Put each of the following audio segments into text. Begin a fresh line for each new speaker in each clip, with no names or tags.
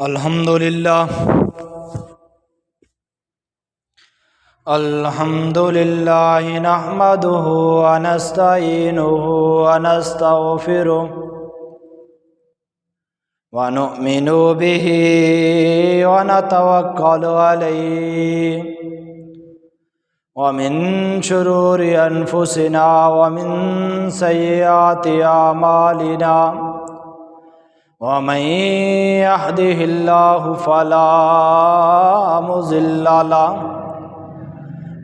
الحمدللہ نحمده ونستعینه ونستغفره ونؤمن به ونتوکل علیہ ومن شرور انفسنا ومن سیئات اعمالنا ومن يهده الله فلا مضل له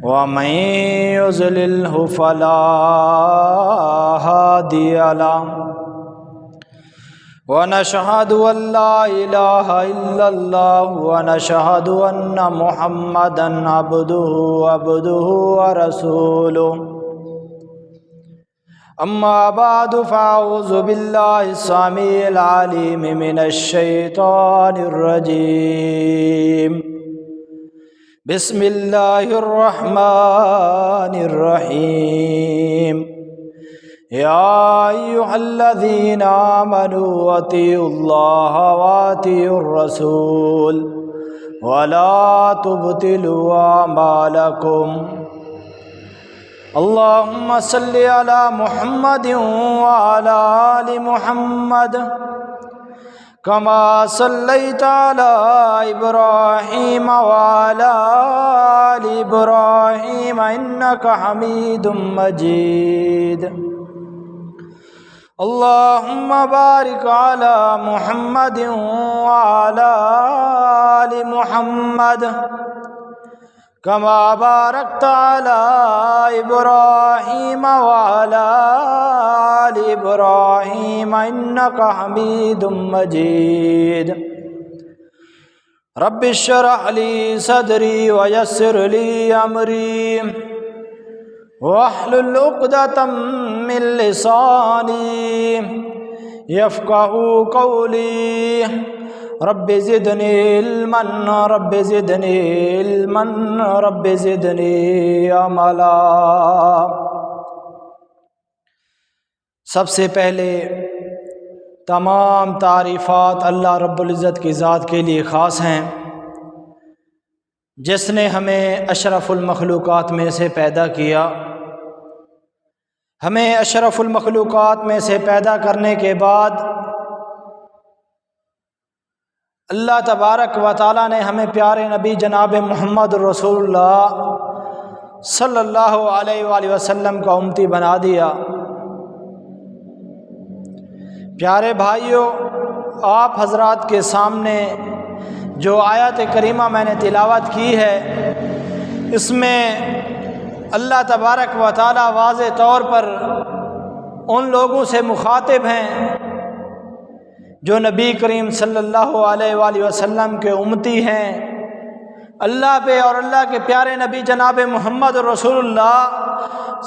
ومن يضلله فلا هادي له ونشهد أن لا إله إلا الله ونشهد أن محمدا عبده ورسوله أما بعد فأعوذ بالله السميع العليم من الشيطان الرجيم بسم الله الرحمن الرحيم يا أيها الذين آمنوا أطيعوا الله وأطيعوا الرسول ولا تبطلوا أعمالكم اللهم صل على محمد وعلى آل محمد كما صليت على إبراهيم وعلى آل إبراهيم إنك حميد مجيد اللهم بارك على محمد وعلى آل محمد كما باركت على إبراهيم وعلى آل إبراهيم إنك حميد مجيد رب اشرح لي صدري ويسر لي أمري واحلل عقدة من لساني يفقهوا قولي رب زدنی علما رب زدنی علما رب زدنی عملا۔ سب سے پہلے تمام تعریفات اللہ رب العزت کی ذات کے لیے خاص ہیں، جس نے ہمیں اشرف المخلوقات میں سے پیدا کیا۔ ہمیں اشرف المخلوقات میں سے پیدا کرنے کے بعد اللہ تبارک و تعالیٰ نے ہمیں پیارے نبی جناب محمد رسول اللہ صلی اللہ علیہ وآلہ وسلم کا امتی بنا دیا۔ پیارے بھائیوں، آپ حضرات کے سامنے جو آیت کریمہ میں نے تلاوت کی ہے، اس میں اللہ تبارک و تعالیٰ واضح طور پر ان لوگوں سے مخاطب ہیں جو نبی کریم صلی اللہ علیہ وآلہ وسلم کے امتی ہیں، اللہ پہ اور اللہ کے پیارے نبی جناب محمد رسول اللہ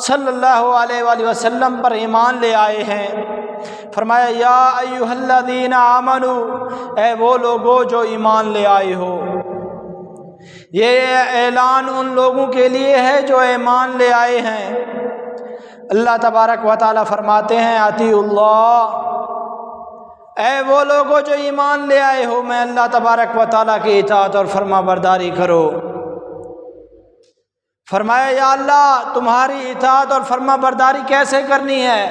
صلی اللہ علیہ وآلہ وسلم پر ایمان لے آئے ہیں۔ فرمایا یا ایھا الذین آمنوا، اے وہ لوگو جو ایمان لے آئے ہو۔ یہ اعلان ان لوگوں کے لیے ہے جو ایمان لے آئے ہیں۔ اللہ تبارک و تعالیٰ فرماتے ہیں اطیعوا اللہ، اے وہ لوگو جو ایمان لے آئے ہو، میں اللہ تبارک و تعالیٰ کی اطاعت اور فرما برداری کرو۔ فرمایا یا اللہ تمہاری اطاعت اور فرما برداری کیسے کرنی ہے؟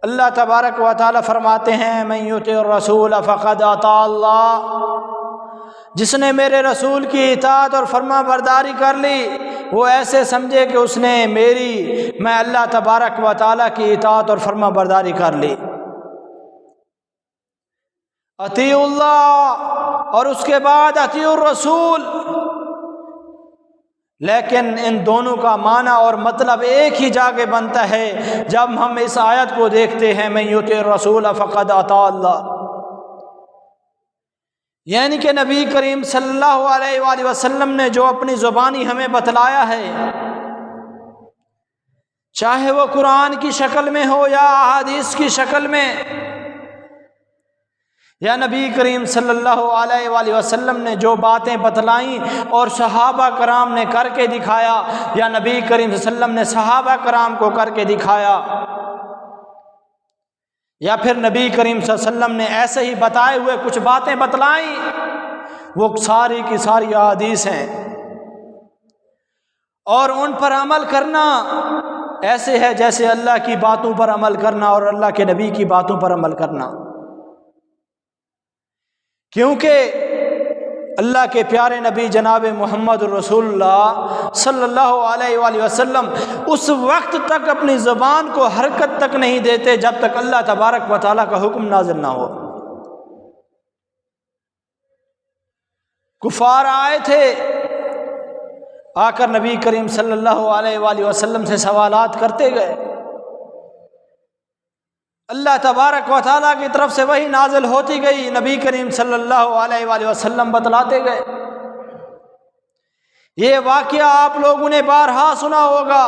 اللہ تبارک و تعالیٰ فرماتے ہیں من یطع الرسول فقد اطاع اللہ، جس نے میرے رسول کی اطاعت اور فرما برداری کر لی وہ ایسے سمجھے کہ اس نے میں اللہ تبارک و تعالیٰ کی اطاعت اور فرما برداری کر لی۔ اطیعوا اللہ اور اس کے بعد اطیعوا الرسول، لیکن ان دونوں کا معنی اور مطلب ایک ہی جگہ بنتا ہے جب ہم اس آیت کو دیکھتے ہیں من یطع الرسول فقد اطاع اللہ، یعنی کہ نبی کریم صلی اللہ علیہ وآلہ وسلم نے جو اپنی زبانی ہمیں بتلایا ہے، چاہے وہ قرآن کی شکل میں ہو یا احادیث کی شکل میں، یا نبی کریم صلی اللہ علیہ وآلہ وسلم نے جو باتیں بتلائیں اور صحابہ کرام نے کر کے دکھایا، یا نبی کریم صلی اللہ علیہ وسلم نے صحابہ کرام کو کر کے دکھایا، یا پھر نبی کریم صلی اللہ علیہ وسلم نے ایسے ہی بتائے ہوئے کچھ باتیں بتلائیں، وہ ساری کی ساری احادیث ہیں، اور ان پر عمل کرنا ایسے ہے جیسے اللہ کی باتوں پر عمل کرنا اور اللہ کے نبی کی باتوں پر عمل کرنا، کیونکہ اللہ کے پیارے نبی جناب محمد رسول اللہ صلی اللہ علیہ وآلہ وسلم اس وقت تک اپنی زبان کو حرکت تک نہیں دیتے جب تک اللہ تبارک و تعالیٰ کا حکم نازل نہ ہو۔ کفار آئے تھے، آ کر نبی کریم صلی اللہ علیہ وآلہ وسلم سے سوالات کرتے گئے، اللہ تبارک و تعالیٰ کی طرف سے وحی نازل ہوتی گئی، نبی کریم صلی اللہ علیہ وآلہ وسلم بتلاتے گئے۔ یہ واقعہ آپ لوگوں نے بارہا سنا ہوگا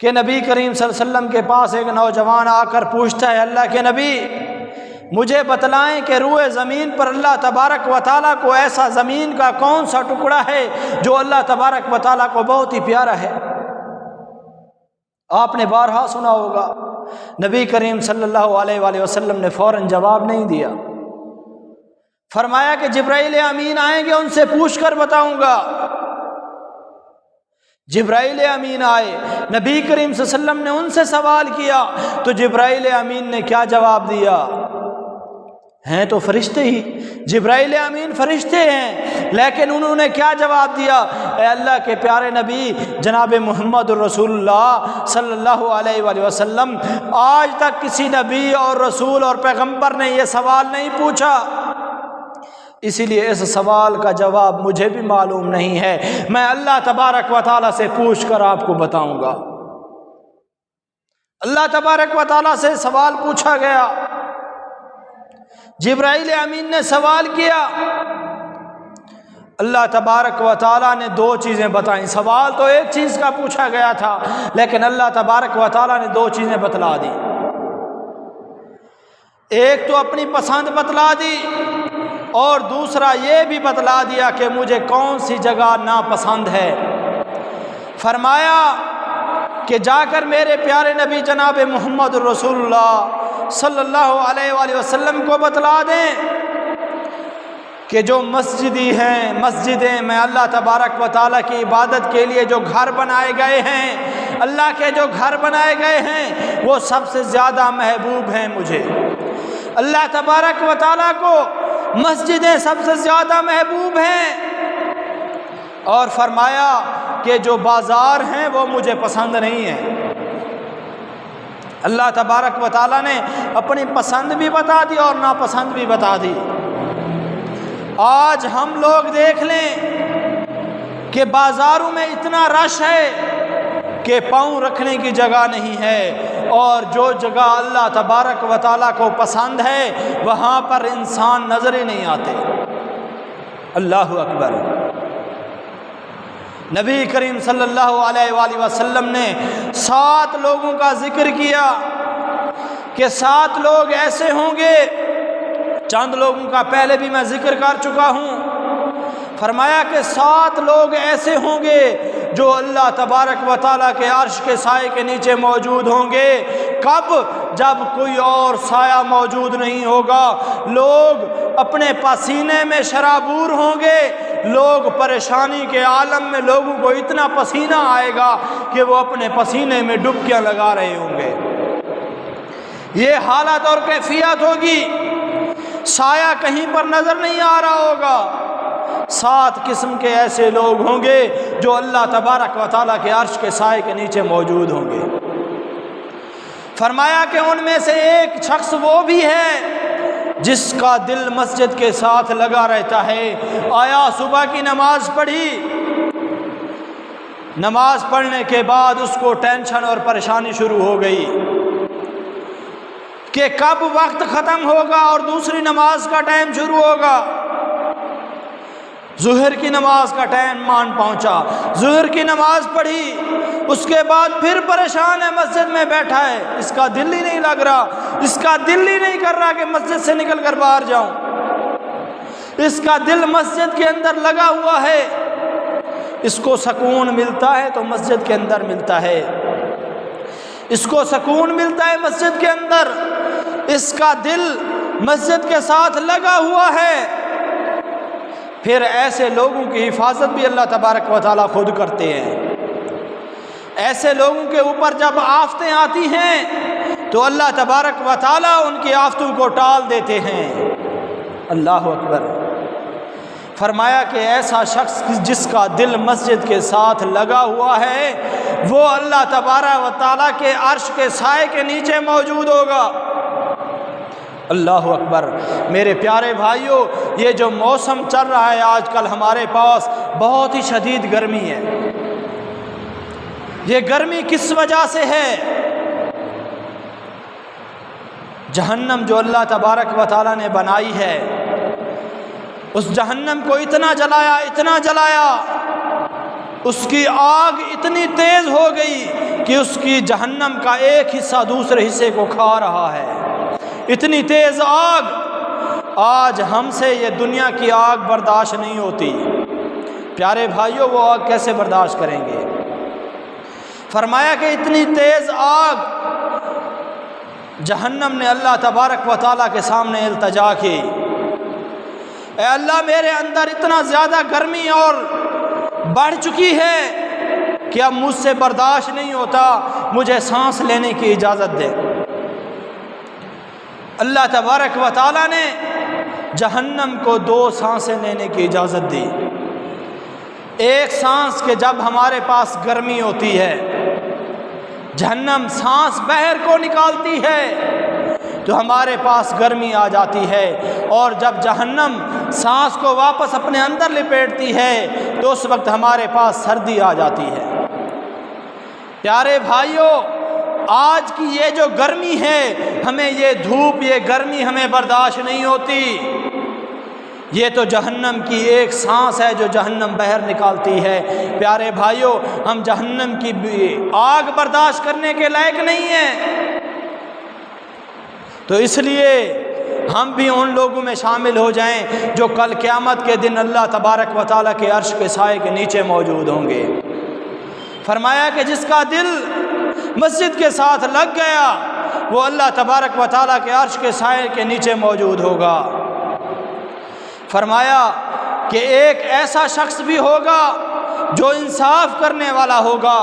کہ نبی کریم صلی اللہ علیہ وسلم کے پاس ایک نوجوان آ کر پوچھتا ہے، اللہ کے نبی مجھے بتلائیں کہ روئے زمین پر اللہ تبارک و تعالیٰ کو ایسا زمین کا کون سا ٹکڑا ہے جو اللہ تبارک و تعالیٰ کو بہت ہی پیارا ہے۔ آپ نے بارہا سنا ہوگا، نبی کریم صلی اللہ علیہ وآلہ وسلم نے فوراً جواب نہیں دیا، فرمایا کہ جبرائیل امین آئیں گے، ان سے پوچھ کر بتاؤں گا۔ جبرائیل امین آئے، نبی کریم صلی اللہ علیہ وسلم نے ان سے سوال کیا تو جبرائیل امین نے کیا جواب دیا؟ ہیں تو فرشتے ہی، جبرائیل امین فرشتے ہیں، لیکن انہوں نے کیا جواب دیا؟ اے اللہ کے پیارے نبی جناب محمد رسول اللہ صلی اللہ علیہ وآلہ وسلم، آج تک کسی نبی اور رسول اور پیغمبر نے یہ سوال نہیں پوچھا، اسی لیے اس سوال کا جواب مجھے بھی معلوم نہیں ہے، میں اللہ تبارک و تعالیٰ سے پوچھ کر آپ کو بتاؤں گا۔ اللہ تبارک و تعالیٰ سے سوال پوچھا گیا، جبرائیل امین نے سوال کیا، اللہ تبارک و تعالیٰ نے دو چیزیں بتائیں۔ سوال تو ایک چیز کا پوچھا گیا تھا، لیکن اللہ تبارک و تعالیٰ نے دو چیزیں بتلا دی۔ ایک تو اپنی پسند بتلا دی، اور دوسرا یہ بھی بتلا دیا کہ مجھے کون سی جگہ ناپسند ہے۔ فرمایا کہ جا کر میرے پیارے نبی جناب محمد رسول اللہ صلی اللہ علیہ وآلہ وسلم کو بتلا دیں کہ جو مسجدیں میں اللہ تبارک و تعالیٰ کی عبادت کے لیے جو گھر بنائے گئے ہیں، اللہ کے جو گھر بنائے گئے ہیں وہ سب سے زیادہ محبوب ہیں مجھے۔ اللہ تبارک و تعالیٰ کو مسجدیں سب سے زیادہ محبوب ہیں، اور فرمایا کہ جو بازار ہیں وہ مجھے پسند نہیں ہیں۔ اللہ تبارک و تعالیٰ نے اپنی پسند بھی بتا دی اور ناپسند بھی بتا دی۔ آج ہم لوگ دیکھ لیں کہ بازاروں میں اتنا رش ہے کہ پاؤں رکھنے کی جگہ نہیں ہے، اور جو جگہ اللہ تبارک و تعالیٰ کو پسند ہے وہاں پر انسان نظر ہی نہیں آتے۔ اللہ اکبر۔ نبی کریم صلی اللہ علیہ وآلہ وسلم نے 7 لوگوں کا ذکر کیا کہ 7 لوگ ایسے ہوں گے، چند لوگوں کا پہلے بھی میں ذکر کر چکا ہوں۔ فرمایا کہ 7 لوگ ایسے ہوں گے جو اللہ تبارک و تعالیٰ کے عرش کے سائے کے نیچے موجود ہوں گے۔ کب؟ جب کوئی اور سایہ موجود نہیں ہوگا، لوگ اپنے پسینے میں شرابور ہوں گے، لوگ پریشانی کے عالم میں لوگوں کو اتنا پسینہ آئے گا کہ وہ اپنے پسینے میں ڈبکیاں لگا رہے ہوں گے۔ یہ حالت اور کیفیت ہوگی، سایہ کہیں پر نظر نہیں آ رہا ہوگا۔ 7 قسم کے ایسے لوگ ہوں گے جو اللہ تبارک و تعالیٰ کے عرش کے سائے کے نیچے موجود ہوں گے۔ فرمایا کہ ان میں سے ایک شخص وہ بھی ہے جس کا دل مسجد کے ساتھ لگا رہتا ہے۔ آیا صبح کی نماز پڑھی، نماز پڑھنے کے بعد اس کو ٹینشن اور پریشانی شروع ہو گئی کہ کب وقت ختم ہوگا اور دوسری نماز کا ٹائم شروع ہوگا۔ ظہر کی نماز کا ٹائم مان پہنچا، ظہر کی نماز پڑھی، اس کے بعد پھر پریشان ہے، مسجد میں بیٹھا ہے، اس کا دل ہی نہیں لگ رہا، اس کا دل ہی نہیں کر رہا کہ مسجد سے نکل کر باہر جاؤں، اس کا دل مسجد کے اندر لگا ہوا ہے۔ اس کو سکون ملتا ہے تو مسجد کے اندر ملتا ہے، اس کو سکون ملتا ہے مسجد کے اندر، اس کا دل مسجد کے ساتھ لگا ہوا ہے، پھر ایسے لوگوں کی حفاظت بھی اللہ تبارک و تعالیٰ خود کرتے ہیں۔ ایسے لوگوں کے اوپر جب آفتیں آتی ہیں تو اللہ تبارک و تعالیٰ ان کی آفتوں کو ٹال دیتے ہیں۔ اللہ اکبر۔ فرمایا کہ ایسا شخص جس کا دل مسجد کے ساتھ لگا ہوا ہے وہ اللہ تبارک و تعالیٰ کے عرش کے سائے کے نیچے موجود ہوگا۔ اللہ اکبر۔ میرے پیارے بھائیوں، یہ جو موسم چل رہا ہے آج کل ہمارے پاس، بہت ہی شدید گرمی ہے۔ یہ گرمی کس وجہ سے ہے؟ جہنم جو اللہ تبارک و تعالیٰ نے بنائی ہے، اس جہنم کو اتنا جلایا، اس کی آگ اتنی تیز ہو گئی کہ اس کی جہنم کا ایک حصہ دوسرے حصے کو کھا رہا ہے۔ اتنی تیز آگ، آج ہم سے یہ دنیا کی آگ برداشت نہیں ہوتی۔ پیارے بھائیوں، وہ آگ کیسے برداشت کریں گے؟ فرمایا کہ اتنی تیز آگ، جہنم نے اللہ تبارک و تعالیٰ کے سامنے التجا کی، اے اللہ میرے اندر اتنا زیادہ گرمی اور بڑھ چکی ہے کہ اب مجھ سے برداشت نہیں ہوتا، مجھے سانس لینے کی اجازت دے۔ اللہ تبارک و تعالیٰ نے جہنم کو 2 سانسیں لینے کی اجازت دی۔ ایک سانس کہ جب ہمارے پاس گرمی ہوتی ہے، جہنم سانس باہر کو نکالتی ہے تو ہمارے پاس گرمی آ جاتی ہے، اور جب جہنم سانس کو واپس اپنے اندر لپیٹتی ہے تو اس وقت ہمارے پاس سردی آ جاتی ہے۔ پیارے بھائیوں، آج کی یہ جو گرمی ہے، ہمیں یہ دھوپ، یہ گرمی ہمیں برداشت نہیں ہوتی۔ یہ تو جہنم کی ایک سانس ہے جو جہنم باہر نکالتی ہے۔ پیارے بھائیوں، ہم جہنم کی آگ برداشت کرنے کے لائق نہیں ہیں، تو اس لیے ہم بھی ان لوگوں میں شامل ہو جائیں جو کل قیامت کے دن اللہ تبارک و تعالیٰ کے عرش کے سائے کے نیچے موجود ہوں گے۔ فرمایا کہ جس کا دل مسجد کے ساتھ لگ گیا وہ اللہ تبارک و تعالیٰ کے عرش کے سائے کے نیچے موجود ہوگا۔ فرمایا کہ ایک ایسا شخص بھی ہوگا جو انصاف کرنے والا ہوگا،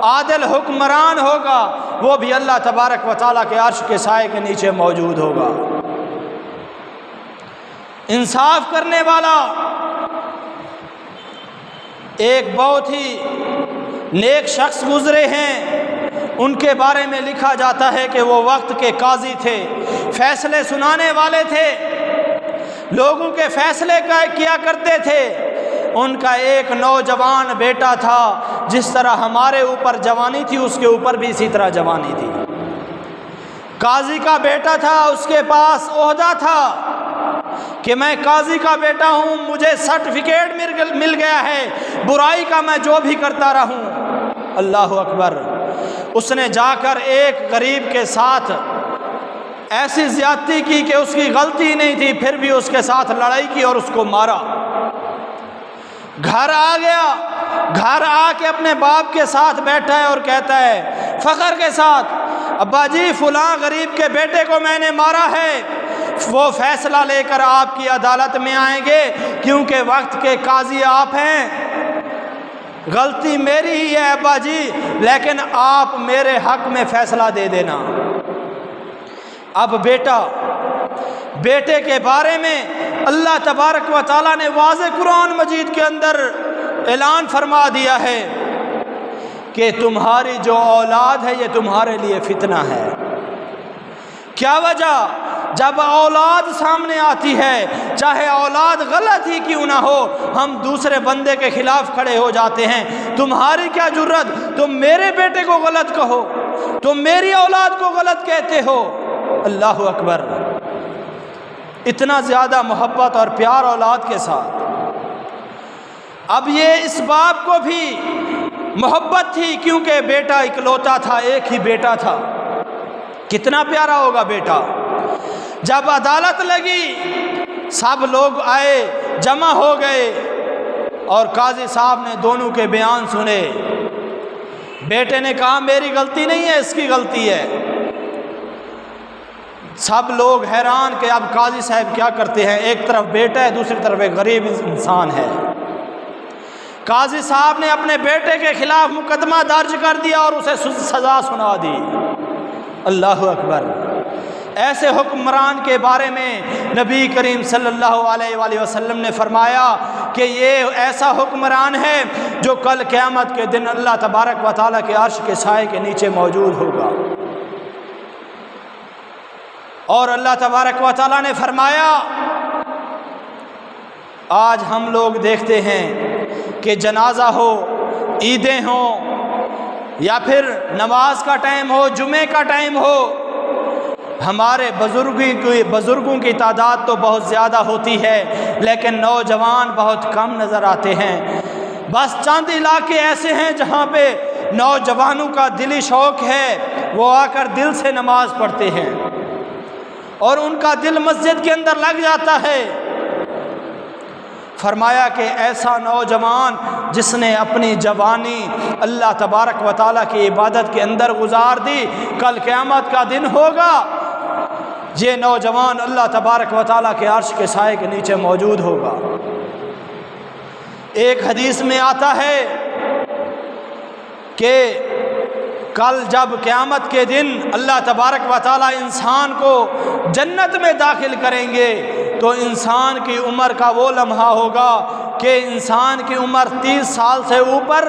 عادل حکمران ہوگا، وہ بھی اللہ تبارک و تعالیٰ کے عرش کے سائے کے نیچے موجود ہوگا۔ انصاف کرنے والا ایک بہت ہی نیک شخص گزرے ہیں، ان کے بارے میں لکھا جاتا ہے کہ وہ وقت کے قاضی تھے، فیصلے سنانے والے تھے، لوگوں کے فیصلے کیا کرتے تھے۔ ان کا ایک نوجوان بیٹا تھا، جس طرح ہمارے اوپر جوانی تھی اس کے اوپر بھی اسی طرح جوانی تھی۔ قاضی کا بیٹا تھا، اس کے پاس عہدہ تھا کہ میں قاضی کا بیٹا ہوں، مجھے سرٹیفکیٹ مل گیا ہے، برائی کا میں جو بھی کرتا رہوں۔ اللہ اکبر۔ اس نے جا کر ایک غریب کے ساتھ ایسی زیادتی کی کہ اس کی غلطی نہیں تھی، پھر بھی اس کے ساتھ لڑائی کی اور اس کو مارا۔ گھر آ گیا، گھر آ کے اپنے باپ کے ساتھ بیٹھا ہے اور کہتا ہے فخر کے ساتھ، ابا جی فلاں غریب کے بیٹے کو میں نے مارا ہے، وہ فیصلہ لے کر آپ کی عدالت میں آئیں گے، کیونکہ وقت کے قاضی آپ ہیں، غلطی میری ہی ہے ابا جی، لیکن آپ میرے حق میں فیصلہ دے دینا۔ اب بیٹے کے بارے میں اللہ تبارک و تعالیٰ نے واضح قرآن مجید کے اندر اعلان فرما دیا ہے کہ تمہاری جو اولاد ہے یہ تمہارے لیے فتنہ ہے۔ کیا وجہ؟ جب اولاد سامنے آتی ہے، چاہے اولاد غلط ہی کیوں نہ ہو، ہم دوسرے بندے کے خلاف کھڑے ہو جاتے ہیں۔ تمہاری کیا جرت، تم میرے بیٹے کو غلط کہو، تم میری اولاد کو غلط کہتے ہو۔ اللہ اکبر۔ اتنا زیادہ محبت اور پیار اولاد کے ساتھ۔ اب یہ اس باپ کو بھی محبت تھی، کیونکہ بیٹا اکلوتا تھا، ایک ہی بیٹا تھا، کتنا پیارا ہوگا بیٹا۔ جب عدالت لگی، سب لوگ آئے، جمع ہو گئے، اور قاضی صاحب نے دونوں کے بیان سنے۔ بیٹے نے کہا میری غلطی نہیں ہے، اس کی غلطی ہے۔ سب لوگ حیران کہ اب قاضی صاحب کیا کرتے ہیں، ایک طرف بیٹا ہے، دوسری طرف ایک غریب انسان ہے۔ قاضی صاحب نے اپنے بیٹے کے خلاف مقدمہ درج کر دیا اور اسے سزا سنا دی۔ اللہ اکبر۔ ایسے حکمران کے بارے میں نبی کریم صلی اللہ علیہ وآلہ وسلم نے فرمایا کہ یہ ایسا حکمران ہے جو کل قیامت کے دن اللہ تبارک و تعالیٰ کے عرش کے سائے کے نیچے موجود ہوگا۔ اور اللہ تبارک و تعالیٰ نے فرمایا، آج ہم لوگ دیکھتے ہیں کہ جنازہ ہو، عیدیں ہوں، یا پھر نماز کا ٹائم ہو، جمعے کا ٹائم ہو، ہمارے بزرگوں کی تعداد تو بہت زیادہ ہوتی ہے لیکن نوجوان بہت کم نظر آتے ہیں۔ بس چند علاقے ایسے ہیں جہاں پہ نوجوانوں کا دلی شوق ہے، وہ آ کر دل سے نماز پڑھتے ہیں اور ان کا دل مسجد کے اندر لگ جاتا ہے۔ فرمایا کہ ایسا نوجوان جس نے اپنی جوانی اللہ تبارک و تعالیٰ کی عبادت کے اندر گزار دی، کل قیامت کا دن ہوگا، یہ نوجوان اللہ تبارک و تعالیٰ کے عرش کے سائے کے نیچے موجود ہوگا۔ ایک حدیث میں آتا ہے کہ کل جب قیامت کے دن اللہ تبارک و تعالیٰ انسان کو جنت میں داخل کریں گے تو انسان کی عمر کا وہ لمحہ ہوگا کہ انسان کی عمر 30 سال سے اوپر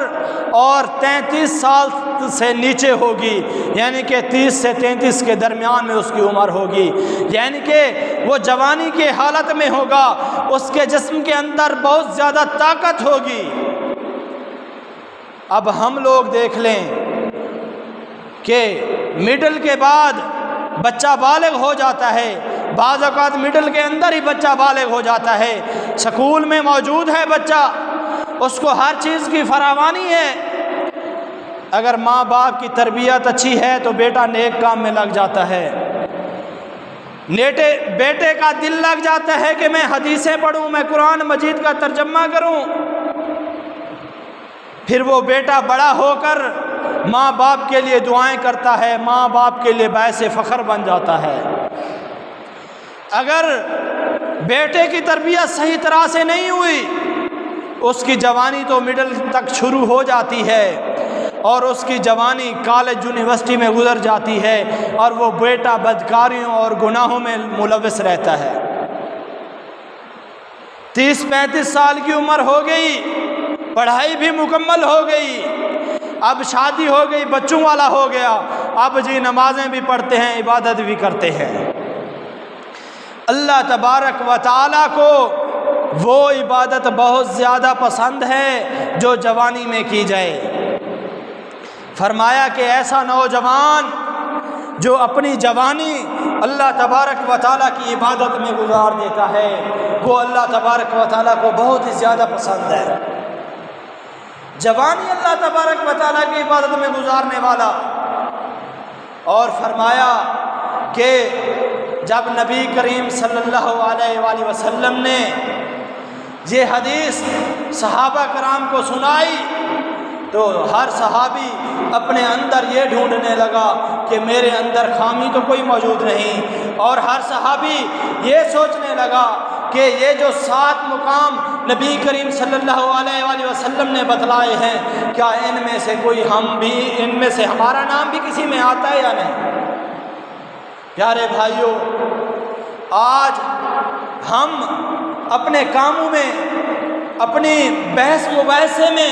اور 33 سال سے نیچے ہوگی، یعنی کہ 30 سے 33 کے درمیان میں اس کی عمر ہوگی، یعنی کہ وہ جوانی کی حالت میں ہوگا، اس کے جسم کے اندر بہت زیادہ طاقت ہوگی۔ اب ہم لوگ دیکھ لیں کہ مڈل کے بعد بچہ بالغ ہو جاتا ہے، بعض اوقات مڈل کے اندر ہی بچہ بالغ ہو جاتا ہے، سکول میں موجود ہے بچہ، اس کو ہر چیز کی فراوانی ہے، اگر ماں باپ کی تربیت اچھی ہے تو بیٹا نیک کام میں لگ جاتا ہے، بیٹے کا دل لگ جاتا ہے کہ میں حدیثیں پڑھوں، میں قرآن مجید کا ترجمہ کروں، پھر وہ بیٹا بڑا ہو کر ماں باپ کے لیے دعائیں کرتا ہے، ماں باپ کے لیے باعث فخر بن جاتا ہے۔ اگر بیٹے کی تربیت صحیح طرح سے نہیں ہوئی، اس کی جوانی تو مڈل تک شروع ہو جاتی ہے اور اس کی جوانی کالج یونیورسٹی میں گزر جاتی ہے اور وہ بیٹا بدکاریوں اور گناہوں میں ملوث رہتا ہے۔ 30-35 سال کی عمر ہو گئی، پڑھائی بھی مکمل ہو گئی، اب شادی ہو گئی، بچوں والا ہو گیا، اب جی نمازیں بھی پڑھتے ہیں، عبادت بھی کرتے ہیں۔ اللہ تبارک و تعالیٰ کو وہ عبادت بہت زیادہ پسند ہے جو جوانی میں کی جائے۔ فرمایا کہ ایسا نوجوان جو اپنی جوانی اللہ تبارک و تعالیٰ کی عبادت میں گزار دیتا ہے، وہ اللہ تبارک و تعالیٰ کو بہت ہی زیادہ پسند ہے۔ جوانی اللہ تبارک و تعالیٰ کی عبادت میں گزارنے والا۔ اور فرمایا کہ جب نبی کریم صلی اللہ علیہ وآلہ وسلم نے یہ حدیث صحابہ کرام کو سنائی تو ہر صحابی اپنے اندر یہ ڈھونڈنے لگا کہ میرے اندر خامی تو کوئی موجود نہیں، اور ہر صحابی یہ سوچنے لگا کہ یہ جو 7 مقام نبی کریم صلی اللہ علیہ وآلہ وسلم نے بتلائے ہیں، کیا ان میں سے کوئی ان میں سے ہمارا نام بھی کسی میں آتا ہے یا نہیں؟ پیارے بھائیوں، آج ہم اپنے کاموں میں، اپنی بحث مباحثے میں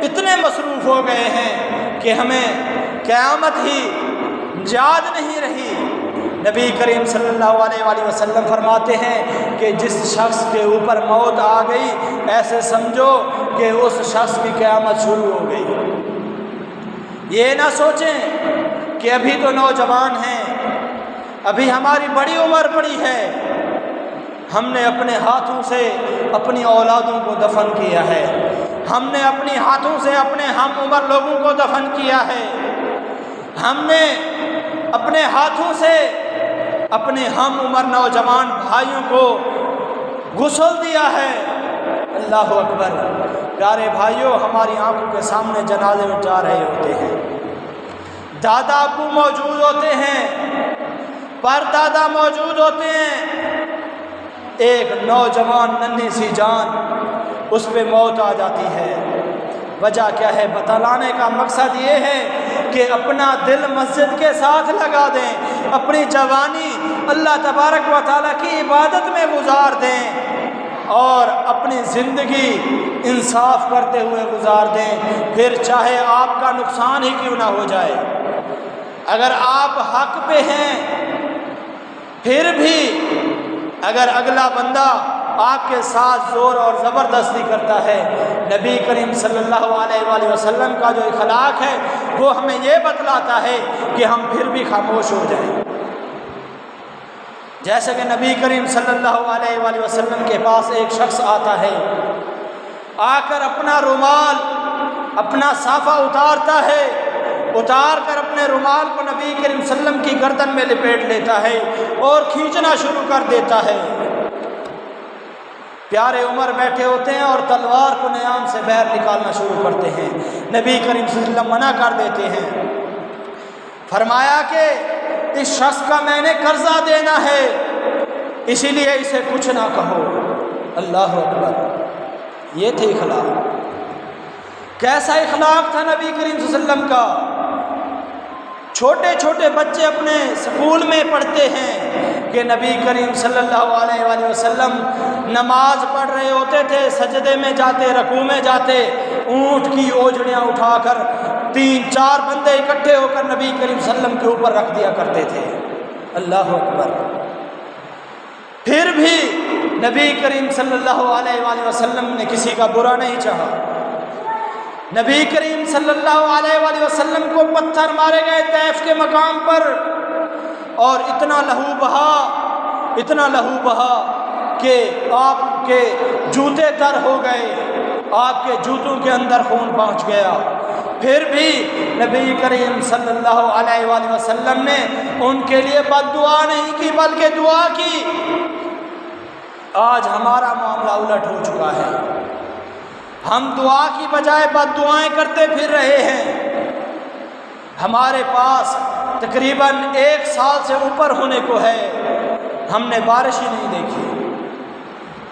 اتنے مصروف ہو گئے ہیں کہ ہمیں قیامت ہی یاد نہیں رہی۔ نبی کریم صلی اللہ علیہ وآلہ وسلم فرماتے ہیں کہ جس شخص کے اوپر موت آ گئی، ایسے سمجھو کہ اس شخص کی قیامت شروع ہو گئی۔ یہ نہ سوچیں کہ ابھی تو نوجوان ہیں، ابھی ہماری بڑی عمر پڑی ہے، ہم نے اپنے ہاتھوں سے اپنی اولادوں کو دفن کیا ہے، ہم نے اپنی ہاتھوں سے اپنے ہم عمر لوگوں کو دفن کیا ہے، ہم نے اپنے ہاتھوں سے اپنے ہم عمر نوجوان بھائیوں کو غسل دیا ہے۔ اللہ اکبر۔ پیارے بھائیوں، ہماری آنکھوں کے سامنے جنازے میں جا رہے ہوتے ہیں، دادا ابو موجود ہوتے ہیں، پر دادا موجود ہوتے ہیں، ایک نوجوان ننھی سی جان اس پہ موت آ جاتی ہے۔ وجہ کیا ہے؟ بتلانے کا مقصد یہ ہے کہ اپنا دل مسجد کے ساتھ لگا دیں، اپنی جوانی اللہ تبارک و تعالیٰ کی عبادت میں گزار دیں، اور اپنی زندگی انصاف کرتے ہوئے گزار دیں، پھر چاہے آپ کا نقصان ہی کیوں نہ ہو جائے۔ اگر آپ حق پہ ہیں، پھر بھی اگر اگلا بندہ آپ کے ساتھ زور اور زبردستی کرتا ہے، نبی کریم صلی اللہ علیہ وآلہ وسلم کا جو اخلاق ہے وہ ہمیں یہ بتلاتا ہے کہ ہم پھر بھی خاموش ہو جائیں۔ جیسے کہ نبی کریم صلی اللہ علیہ وآلہ وسلم کے پاس ایک شخص آتا ہے، آ کر اپنا رومال، اپنا صافہ اتارتا ہے، اتار کر اپنے رومال کو نبی کریم صلی اللہ علیہ وسلم کی گردن میں لپیٹ لیتا ہے اور کھینچنا شروع کر دیتا ہے۔ پیارے عمر بیٹھے ہوتے ہیں اور تلوار کو نیام سے باہر نکالنا شروع کرتے ہیں، نبی کریم صلی اللہ علیہ وسلم منع کر دیتے ہیں۔ فرمایا کہ اس شخص کا میں نے قرضہ دینا ہے، اسی لیے اسے کچھ نہ کہو۔ اللہ اکبر، یہ تھے اخلاق۔ کیسا اخلاق تھا نبی کریم صلی اللہ علیہ وسلم کا؟ چھوٹے چھوٹے بچے اپنے سکول میں پڑھتے ہیں کہ نبی کریم صلی اللہ علیہ وآلہ وسلم نماز پڑھ رہے ہوتے تھے، سجدے میں جاتے، رکوع میں جاتے، اونٹ کی اوجڑیاں اٹھا کر 3-4 بندے اکٹھے ہو کر نبی کریم صلی اللہ علیہ وسلم کے اوپر رکھ دیا کرتے تھے۔ اللہ اکبر۔ پھر بھی نبی کریم صلی اللہ علیہ وآلہ وسلم نے کسی کا برا نہیں چاہا۔ نبی کریم صلی اللہ علیہ وآلہ وسلم کو پتھر مارے گئے طیف کے مقام پر، اور اتنا لہو بہا کہ آپ کے جوتے تر ہو گئے، آپ کے جوتوں کے اندر خون پہنچ گیا۔ پھر بھی نبی کریم صلی اللہ علیہ وآلہ وسلم نے ان کے لیے بد دعا نہیں کی بلکہ دعا کی۔ آج ہمارا معاملہ الٹ ہو چکا ہے، ہم دعا کی بجائے بد دعائیں کرتے پھر رہے ہیں۔ ہمارے پاس تقریباً 1 سال سے اوپر ہونے کو ہے، ہم نے بارش ہی نہیں دیکھی۔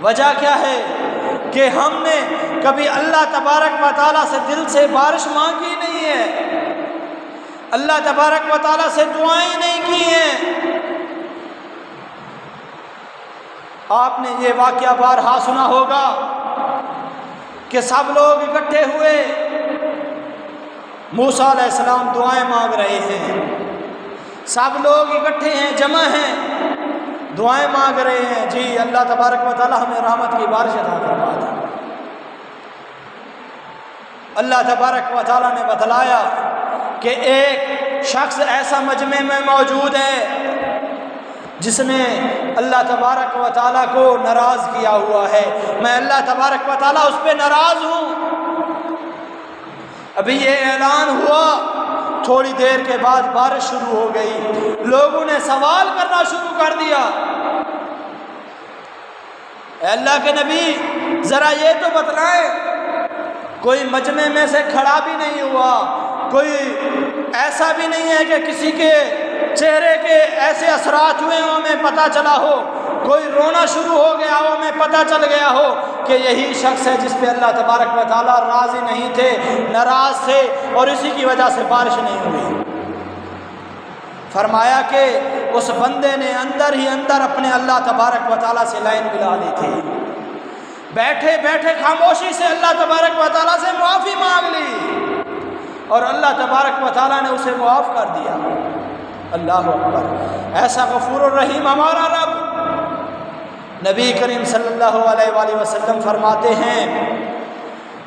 وجہ کیا ہے؟ کہ ہم نے کبھی اللہ تبارک و تعالیٰ سے دل سے بارش مانگی نہیں ہے، اللہ تبارک و تعالیٰ سے دعائیں نہیں کی ہیں۔ آپ نے یہ واقعہ بارہا سنا ہوگا کہ سب لوگ اکٹھے ہوئے، موسیٰ علیہ السلام دعائیں مانگ رہے ہیں، سب لوگ اکٹھے ہیں، جمع ہیں، دعائیں مانگ رہے ہیں، جی اللہ تبارک و تعالی ہمیں رحمت کی بارش عطا فرما دے۔ اللہ تبارک و تعالی نے بتلایا کہ ایک شخص ایسا مجمع میں موجود ہے جس نے اللہ تبارک و تعالیٰ کو ناراض کیا ہوا ہے، میں اللہ تبارک و تعالیٰ اس پہ ناراض ہوں۔ ابھی یہ اعلان ہوا، تھوڑی دیر کے بعد بارش شروع ہو گئی، لوگوں نے سوال کرنا شروع کر دیا، اے اللہ کے نبی ذرا یہ تو بتلائیں، کوئی مجمع میں سے کھڑا بھی نہیں ہوا، کوئی ایسا بھی نہیں ہے کہ کسی کے چہرے کے ایسے اثرات ہوئے ہوں ہمیں پتہ چلا ہو، کوئی رونا شروع ہو گیا ہو ہمیں پتہ چل گیا ہو کہ یہی شخص ہے جس پہ اللہ تبارک و تعالیٰ راضی نہیں تھے، ناراض تھے، اور اسی کی وجہ سے بارش نہیں ہوئی۔ فرمایا کہ اس بندے نے اندر ہی اندر اپنے اللہ تبارک و تعالیٰ سے لائن ملا لی تھی، بیٹھے بیٹھے خاموشی سے اللہ تبارک و تعالیٰ سے معافی مانگ لی، اور اللہ تبارک و تعالیٰ نے اسے معاف کر دیا۔ اللہ اکبر، ایسا غفور الرحیم ہمارا رب۔ نبی کریم صلی اللہ علیہ وآلہ وسلم فرماتے ہیں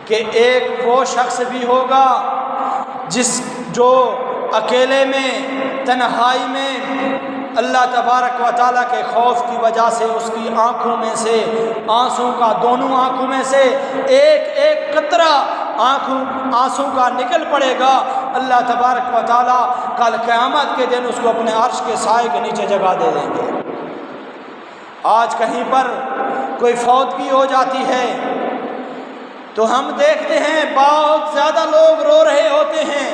کہ ایک وہ شخص بھی ہوگا جو اکیلے میں، تنہائی میں اللہ تبارک و تعالیٰ کے خوف کی وجہ سے اس کی آنکھوں میں سے آنسوں کا، دونوں آنکھوں میں سے ایک ایک قطرہ آنسوں کا نکل پڑے گا، اللہ تبارک و تعالیٰ کل قیامت کے دن اس کو اپنے عرش کے سائے کے نیچے جگہ دے دیں گے۔ آج کہیں پر کوئی فوتگی ہو جاتی ہے، تو ہم دیکھتے ہیں بہت زیادہ لوگ رو رہے ہوتے ہیں۔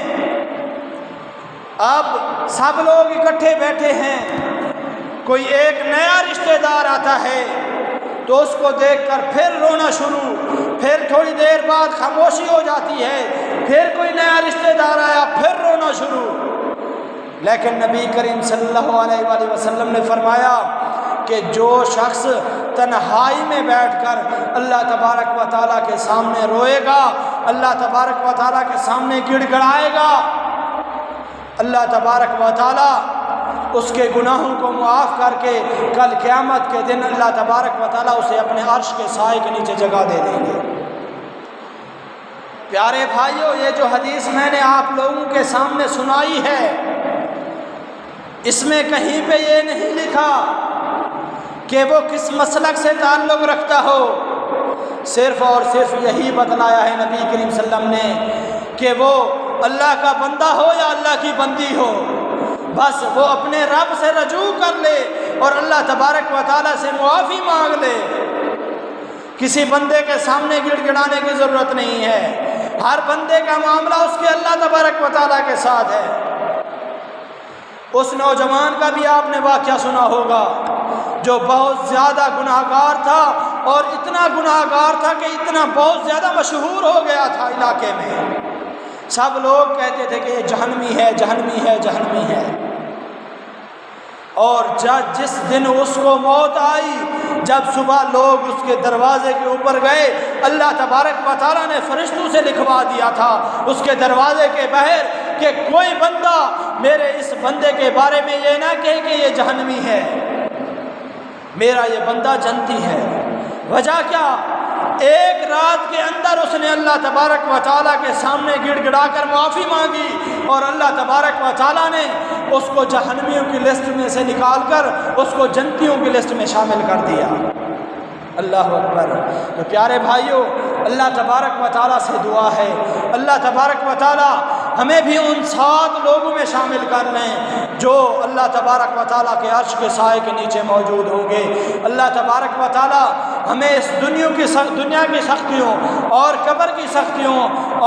اب سب لوگ اکٹھے بیٹھے ہیں، کوئی ایک نیا رشتہ دار آتا ہے تو اس کو دیکھ کر پھر رونا شروع، پھر تھوڑی دیر بعد خاموشی ہو جاتی ہے، پھر کوئی نیا رشتہ دار آیا پھر رونا شروع۔ لیکن نبی کریم صلی اللہ علیہ وآلہ وسلم نے فرمایا کہ جو شخص تنہائی میں بیٹھ کر اللہ تبارک و تعالیٰ کے سامنے روئے گا، اللہ تبارک و تعالیٰ کے سامنے گڑ گڑائے گا، اللہ تبارک و تعالیٰ اس کے گناہوں کو معاف کر کے کل قیامت کے دن اللہ تبارک و تعالیٰ اسے اپنے عرش کے سائے کے نیچے جگہ دے دیں گے۔ پیارے بھائیو، یہ جو حدیث میں نے آپ لوگوں کے سامنے سنائی ہے، اس میں کہیں پہ یہ نہیں لکھا کہ وہ کس مسلک سے تعلق رکھتا ہو، صرف اور صرف یہی بتلایا ہے نبی کریم صلی اللہ علیہ وسلم نے کہ وہ اللہ کا بندہ ہو یا اللہ کی بندی ہو، بس وہ اپنے رب سے رجوع کر لے اور اللہ تبارک و تعالیٰ سے معافی مانگ لے۔ کسی بندے کے سامنے گڑ گڑانے کی ضرورت نہیں ہے، ہر بندے کا معاملہ اس کے اللہ تبارک و تعالیٰ کے ساتھ ہے۔ اس نوجوان کا بھی آپ نے واقعہ سنا ہوگا جو بہت زیادہ گناہ گار تھا، اور اتنا گناہ گار تھا کہ اتنا بہت زیادہ مشہور ہو گیا تھا علاقے میں، سب لوگ کہتے تھے کہ یہ جہنمی ہے، جہنمی ہے، جہنمی ہے۔ اور جس دن اس کو موت آئی، جب صبح لوگ اس کے دروازے کے اوپر گئے، اللہ تبارک و تعالیٰ نے فرشتوں سے لکھوا دیا تھا اس کے دروازے کے باہر کہ کوئی بندہ میرے اس بندے کے بارے میں یہ نہ کہے کہ یہ جہنمی ہے، میرا یہ بندہ جنتی ہے۔ وجہ کیا؟ ایک رات کے اندر اس نے اللہ تبارک و تعالیٰ کے سامنے گڑ گڑا کر معافی مانگی، اور اللہ تبارک و تعالیٰ نے اس کو جہنمیوں کی لسٹ میں سے نکال کر اس کو جنتیوں کی لسٹ میں شامل کر دیا۔ اللہ اکبر۔ تو پیارے بھائیوں، اللہ تبارک و تعالیٰ سے دعا ہے اللہ تبارک و تعالیٰ ہمیں بھی ان 7 لوگوں میں شامل کر لیں جو اللہ تبارک و تعالیٰ کے عرش کے سائے کے نیچے موجود ہوں گے۔ اللہ تبارک و تعالیٰ ہمیں اس دنیا کی سختیوں اور قبر کی سختیوں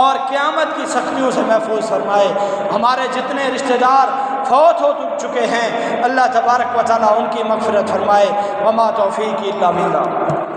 اور قیامت کی سختیوں سے محفوظ فرمائے۔ ہمارے جتنے رشتہ دار فوت ہو چکے ہیں، اللہ تبارک و تعالیٰ ان کی مغفرت فرمائے۔ وما توفیقی الا باللہ۔